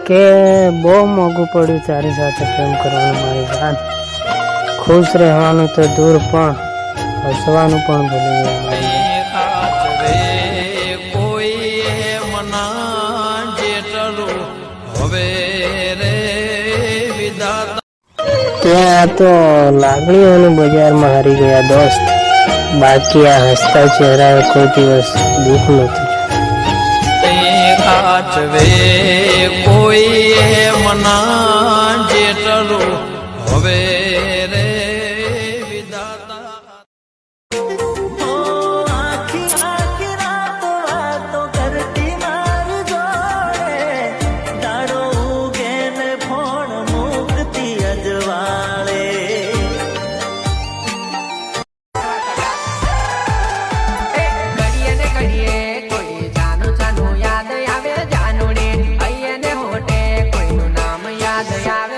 કે બહુ મોંઘું પડ્યું તારી સાથે પ્રેમ કરવાનું મારી જાન। ખુશ રહેવાનું તો દૂર પણ હસવાનું પણ ભૂલી ગયા મારી ત્યાં તો લાગણીઓની બજારમાં હારી ગયા દોસ્ત। બાકી આ હસતા ચહેરાએ કોઈ દિવસ દુઃખ નથી કોઈ મના જેટલું હવે રે વિધાતા। યાદ